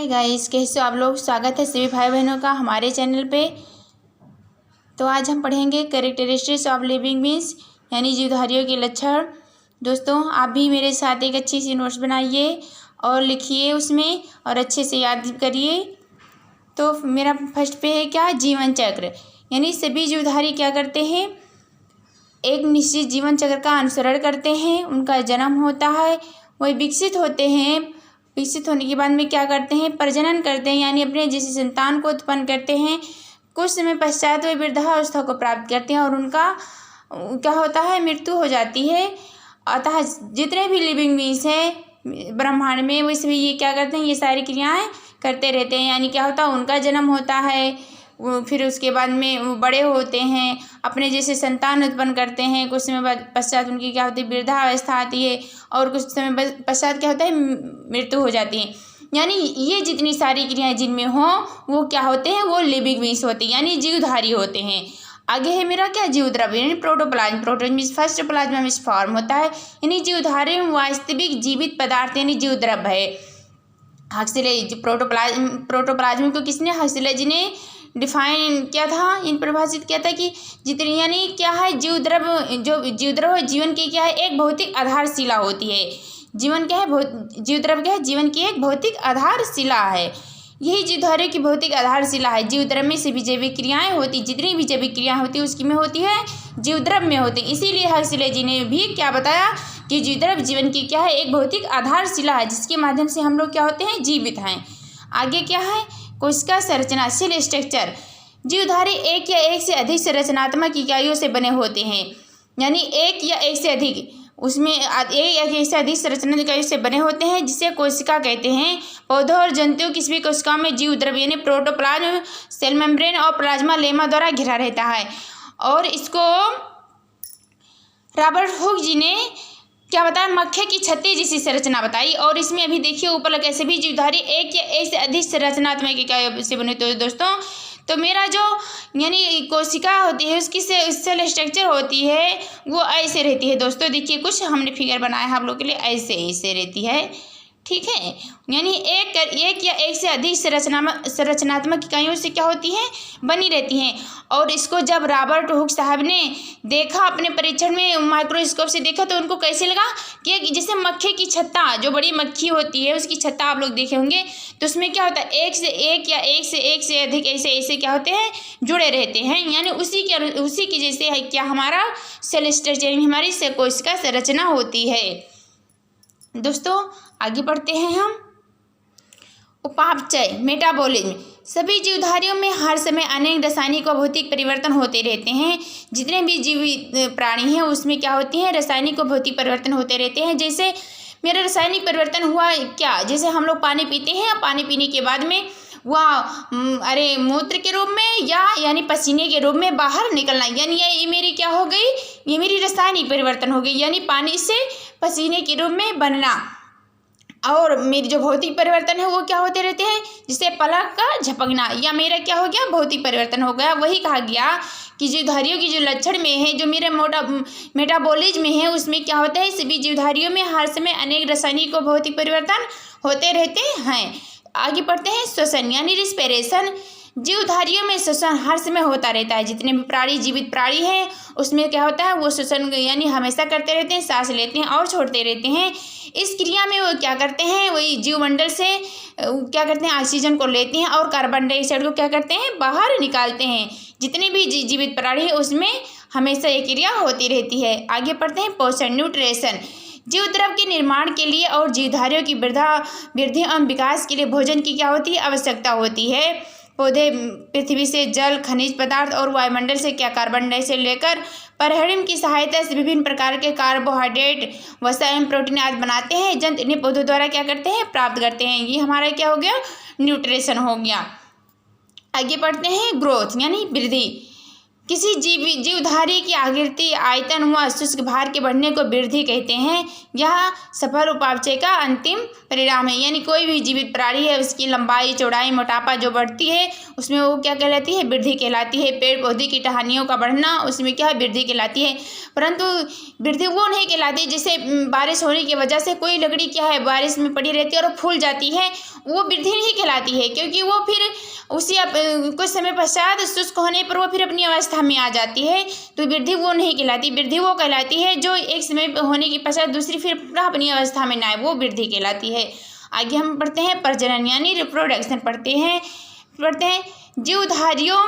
Hi guys, कैसे हो आप लोग। स्वागत है सभी भाई बहनों का हमारे चैनल पे। तो आज हम पढ़ेंगे कैरेक्टरिस्टिक्स ऑफ लिविंग बींग्स यानी जीवधारियों के लक्षण। दोस्तों, आप भी मेरे साथ एक अच्छी सी नोट्स बनाइए और लिखिए उसमें और अच्छे से याद करिए। तो मेरा फर्स्ट पे है क्या, जीवन चक्र। यानी सभी जीवधारी क्या करते हैं, एक निश्चित जीवन चक्र का अनुसरण करते हैं। उनका जन्म होता है, वह विकसित होते हैं। विकसित होने के बाद में क्या करते हैं, प्रजनन करते हैं यानी अपने जैसे संतान को उत्पन्न करते हैं। कुछ समय पश्चात वे वृद्धावस्था को प्राप्त करते हैं और उनका क्या होता है, मृत्यु हो जाती है। अतः जितने भी लिविंग बींग्स हैं ब्रह्मांड में, वो इसमें ये क्या करते हैं, ये सारी क्रियाएं करते रहते हैं। यानी क्या होता है, उनका जन्म होता है, फिर उसके बाद में वो बड़े होते हैं, अपने जैसे संतान उत्पन्न करते हैं। कुछ समय बाद पश्चात उनकी क्या होती है, वृद्धावस्था आती है और कुछ समय पश्चात क्या होता है, मृत्यु हो जाती है। यानी ये जितनी सारी क्रियाएं जिनमें हों वो क्या होते हैं, वो लिविंग बींग्स होते हैं यानी जीवधारी होते हैं। आगे है मेरा क्या, जीवद्रव्य यानी प्रोटोप्लाज्म। प्रोटोप्लाज्म फर्स्ट प्लाज्मा में फॉर्म होता है यानी जीवधारी में वास्तविक जीवित पदार्थ यानी जीवद्रव्य है। हक्सले प्रोटोप्लाज्म को किसने, हक्सले जी ने डिफाइन किया था, इन परिभाषित किया था कि जितनी यानी क्या है, जीवद्रव्य, जो जीवद्रव्य जीवन की क्या है, एक भौतिक आधारशिला होती है। जीवन क्या है, जीवद्रव्य क्या है, जीवन की एक भौतिक आधारशिला है। यही जीवधारियों की भौतिक आधारशिला है। जीवद्रव्य में सभी जैविक क्रियाएं होती, जितनी भी जैविक क्रियाएं होती उसकी में होती है, जीवद्रव्य में होती। इसीलिए हक्सले जी ने भी क्या बताया कि जीवद्रव्य जीवन की क्या है, एक भौतिक आधारशिला है जिसके माध्यम से हम लोग क्या होते हैं, जीवित हैं। आगे क्या है, कोशिका संरचना, सेल स्ट्रक्चर। जीवधारी एक या एक से अधिक संरचनात्मक इकाइयों से बने होते हैं। यानी एक या एक से अधिक, उसमें एक या एक से अधिक संरचना इकाइयों से बने होते हैं जिसे कोशिका कहते हैं। पौधों और जंतुओं की सभी कोशिकाओं में जीवद्रव्य यानी प्रोटोप्लाज्म सेल मेम्ब्रेन और प्लाज्मा लेमा द्वारा घिरा रहता है। और इसको रॉबर्ट हुक जी ने क्या बताया, मक्खे की छत्ते जैसी संरचना बताई। और इसमें अभी देखिए ऊपर कैसे भी जीवधारी एक या एक से अधिक संरचनात्मक इकाइयों से बने। तो दोस्तों, तो मेरा जो यानी कोशिका होती है उसकी सेल स्ट्रक्चर होती है वो ऐसे रहती है। दोस्तों देखिए, कुछ हमने फिगर बनाया है आप लोग के लिए, ऐसे ऐसे रहती है, ठीक है। यानी एक या एक से अधिक संरचनात्मक इकाइयों से क्या होती है, बनी रहती हैं। और इसको जब रॉबर्ट हुक साहब ने देखा अपने परीक्षण में माइक्रोस्कोप से देखा तो उनको कैसे लगा कि जैसे मक्खे की छत्ता, जो बड़ी मक्खी होती है उसकी छत्ता आप लोग देखे होंगे, तो उसमें क्या होता है, एक से एक या एक से अधिक ऐसे ऐसे क्या होते हैं, जुड़े रहते हैं। यानी उसी की जैसे है क्या हमारा सेल स्ट्रक्चर, हमारी कोशिका संरचना होती है। दोस्तों आगे बढ़ते हैं हम। उपापचय, मेटाबॉलिज्म। सभी जीवधारियों में हर समय अनेक रासायनिक और भौतिक परिवर्तन होते रहते हैं। जितने भी जीवित प्राणी हैं उसमें क्या होती हैं, रासायनिक और भौतिक परिवर्तन होते रहते हैं। जैसे मेरा रासायनिक परिवर्तन हुआ क्या, जैसे हम लोग पानी पीते हैं, पानी पीने के बाद में वह मूत्र के रूप में या यानी पसीने के रूप में बाहर निकलना, यानी ये मेरी क्या हो गई, ये मेरी रासायनिक परिवर्तन हो गई। यानी पानी से पसीने के रूप में बनना। और मेरी जो भौतिक परिवर्तन है वो क्या होते रहते हैं, जिससे पलक का झपकना, या मेरा क्या हो गया, भौतिक परिवर्तन हो गया। वही कहा गया कि जीवधारियों की जो लक्षण में है, जो मेरे मेटाबॉलिज्म में है, उसमें क्या होता है, सभी जीवधारियों में हर समय अनेक रासायनिक और भौतिक परिवर्तन होते रहते हैं। आगे बढ़ते हैं, श्वसन यानी रिस्पिरेशन। जीवधारियों में श्वसन हर समय होता रहता है। जितने भी प्राणी जीवित प्राणी हैं उसमें क्या होता है, वो श्वसन यानी हमेशा करते रहते हैं, सांस लेते हैं और छोड़ते रहते हैं। इस क्रिया में वो क्या करते हैं, वही जीवमंडल से क्या करते हैं, ऑक्सीजन को लेते हैं और कार्बन डाइऑक्साइड को क्या करते हैं, बाहर निकालते हैं। जितने भी जीवित प्राणी है उसमें हमेशा ये क्रिया होती रहती है। आगे बढ़ते हैं, पोषण, न्यूट्रिशन। जीवद्रव्य के निर्माण के लिए और जीवधारियों की वृद्धि एवं विकास के लिए भोजन की क्या होती है, आवश्यकता होती है। पौधे पृथ्वी से जल, खनिज पदार्थ और वायुमंडल से क्या कार्बन डाइऑक्साइड लेकर परहरिम की सहायता से विभिन्न प्रकार के कार्बोहाइड्रेट, वसा एवं प्रोटीन आदि बनाते हैं। जंतु इन्हें पौधों द्वारा क्या करते हैं, प्राप्त करते हैं। ये हमारा क्या हो गया, न्यूट्रिशन हो गया। आगे बढ़ते हैं, ग्रोथ यानी वृद्धि। किसी जीवधारी की आकृति, आयतन व शुष्क भार के बढ़ने को वृद्धि कहते हैं। यह सफल उपापचय का अंतिम परिणाम है। यानी कोई भी जीवित प्राणी है, उसकी लंबाई, चौड़ाई, मोटापा जो बढ़ती है उसमें वो क्या कहलाती है? वृद्धि कहलाती है। पेड़ पौधे की टहनियों का बढ़ना, उसमें क्या है? वृद्धि कहलाती है। परंतु वृद्धि वो नहीं कहलाती जैसे बारिश होने की वजह से कोई लकड़ी क्या है, बारिश में पड़ी रहती है और फूल जाती है, वो वृद्धि नहीं कहलाती है, क्योंकि वो फिर उसी कुछ समय पश्चात शुष्क होने पर वो फिर अपनी अवस्था में आ जाती है। तो वृद्धि वो नहीं कहलाती। वृद्धि वो कहलाती है जो एक समय होने के पश्चात दूसरी फिर पुनः अपनी अवस्था में ना आए, वो वृद्धि कहलाती है। आगे हम पढ़ते हैं प्रजनन यानी रिप्रोडक्शन पढ़ते हैं। जीवधारियों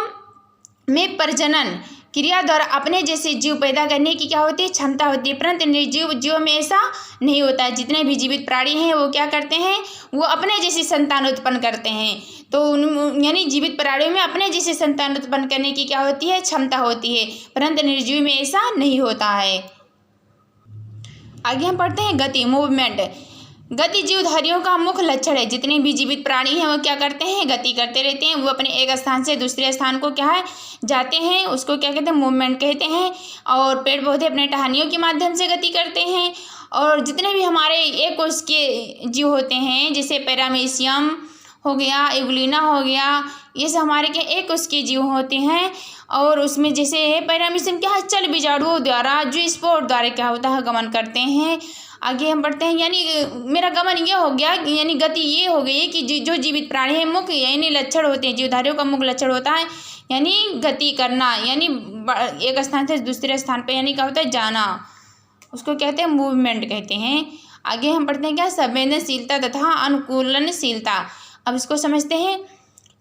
में प्रजनन क्रिया द्वारा अपने जैसे जीव पैदा करने की क्या होती है? क्षमता होती है। परंतु निर्जीव जीवों में ऐसा नहीं होता है। जितने भी जीवित प्राणी हैं वो क्या करते हैं? वो अपने जैसी संतान उत्पन्न करते हैं। तो यानी जीवित प्राणियों में अपने जैसे संतान उत्पन्न करने की क्या होती है? क्षमता होती है। परंतु निर्जीव में ऐसा नहीं होता है। आगे हम पढ़ते हैं गति, मूवमेंट। गति जीवधारियों का मुख्य लक्षण है। जितने भी जीवित प्राणी हैं वो क्या करते हैं? गति करते रहते हैं। वो अपने एक स्थान से दूसरे स्थान को क्या है? जाते हैं। उसको क्या कहते हैं? मूवमेंट कहते हैं। और पेड़ पौधे अपने टहनियों के माध्यम से गति करते हैं। और जितने भी हमारे एक कोष के जीव होते हैं, जैसे पैरामीशियम हो गया, एगुलिना हो गया, ये सब हमारे के एक कोष के जीव होते हैं। और उसमें जैसे पैरामीशियम क्या है? चल बीजाणुओं द्वारा, जो स्पोर द्वारा क्या होता है? गमन करते हैं। आगे हम पढ़ते हैं। यानी मेरा गमन ये हो गया, यानी गति ये हो गई कि जो जीवित प्राणी है मुख्य यानी लक्षण होते हैं, जीवधारियों का मुख्य लक्षण होता है यानी गति करना, यानी एक स्थान से दूसरे स्थान पे यानी क्या होता है? जाना, उसको कहते हैं मूवमेंट कहते हैं। आगे हम पढ़ते हैं क्या? संवेदनशीलता तथा अनुकूलनशीलता। अब इसको समझते हैं।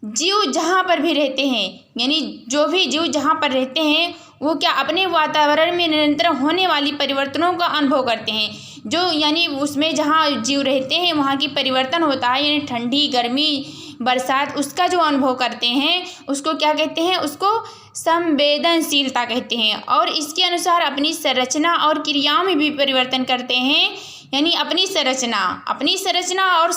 जीव जहाँ पर भी रहते हैं, यानी जो भी जीव जहाँ पर रहते हैं वो क्या अपने वातावरण में निरंतर होने वाली परिवर्तनों का अनुभव करते हैं। जो यानी उसमें जहाँ जीव रहते हैं वहाँ की परिवर्तन होता है, यानी ठंडी, गर्मी, बरसात, उसका जो अनुभव करते हैं उसको क्या कहते हैं? उसको संवेदनशीलता कहते हैं। और इसके अनुसार अपनी संरचना और क्रियाओं में भी परिवर्तन करते हैं। यानी अपनी संरचना और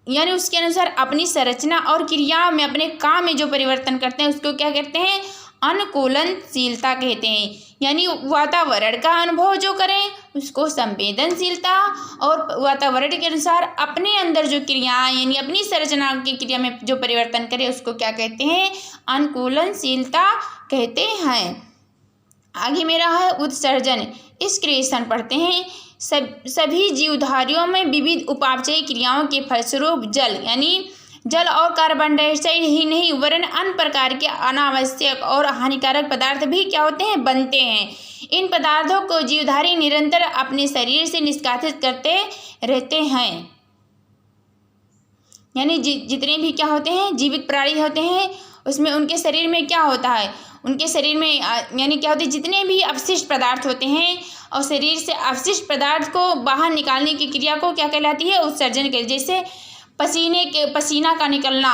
यानी उसके अनुसार अपनी संरचना और क्रियाओं में, अपने काम में जो परिवर्तन करते हैं उसको क्या कहते हैं? अनुकूलनशीलता कहते हैं। यानी वातावरण का अनुभव जो करें उसको संवेदनशीलता, और वातावरण के अनुसार अपने अंदर जो क्रियाएं यानी अपनी संरचना की क्रिया में जो परिवर्तन करें उसको क्या कहते हैं? अनुकूलनशीलता कहते हैं। आगे मेरा है उत्सर्जन, एक्सक्रीशन पढ़ते हैं। सभी जीवधारियों में विविध उपापचयी क्रियाओं के फलस्वरूप जल और कार्बन डाइऑक्साइड ही नहीं वरन अन्य प्रकार के अनावश्यक और हानिकारक पदार्थ भी क्या होते हैं? बनते हैं। इन पदार्थों को जीवधारी निरंतर अपने शरीर से निष्कासित करते रहते हैं। यानी जितने भी क्या होते हैं? जीवित प्राणी होते हैं, उसमें उनके शरीर में क्या होता है? उनके शरीर में यानी क्या होते हैं? जितने भी अपशिष्ट पदार्थ होते हैं, और शरीर से अपशिष्ट पदार्थ को बाहर निकालने की क्रिया को क्या कहलाती है? उत्सर्जन के। जैसे पसीना का निकलना,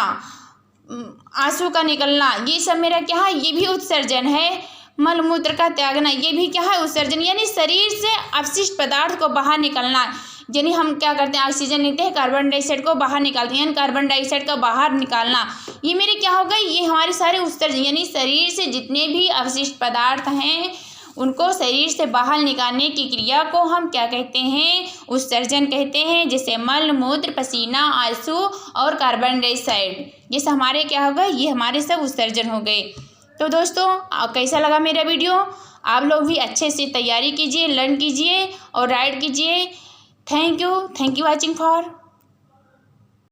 आंसू का निकलना, ये सब मेरा क्या है? ये भी उत्सर्जन है। मलमूत्र का त्यागना, ये भी क्या है? उत्सर्जन। यानी शरीर से अपशिष्ट पदार्थ को बाहर निकलना। यानी हम क्या करते हैं? ऑक्सीजन लेते हैं, कार्बन डाइऑक्साइड को बाहर निकालते हैं, यानी कार्बन डाइऑक्साइड का बाहर निकालना, ये मेरे क्या हो गए? ये हमारे सारे उत्सर्जन। यानी शरीर से जितने भी अपशिष्ट पदार्थ हैं उनको शरीर से बाहर निकालने की क्रिया को हम क्या कहते हैं? उत्सर्जन कहते हैं। जैसे मल, मूत्र, पसीना, आंसू और कार्बन डाइऑक्साइड, ये सब हमारे क्या हो गए? ये हमारे सब उत्सर्जन हो गए। तो दोस्तों कैसा लगा मेरा वीडियो? आप लोग भी अच्छे से तैयारी कीजिए, लर्न कीजिए और राइड कीजिए। Thank you watching for.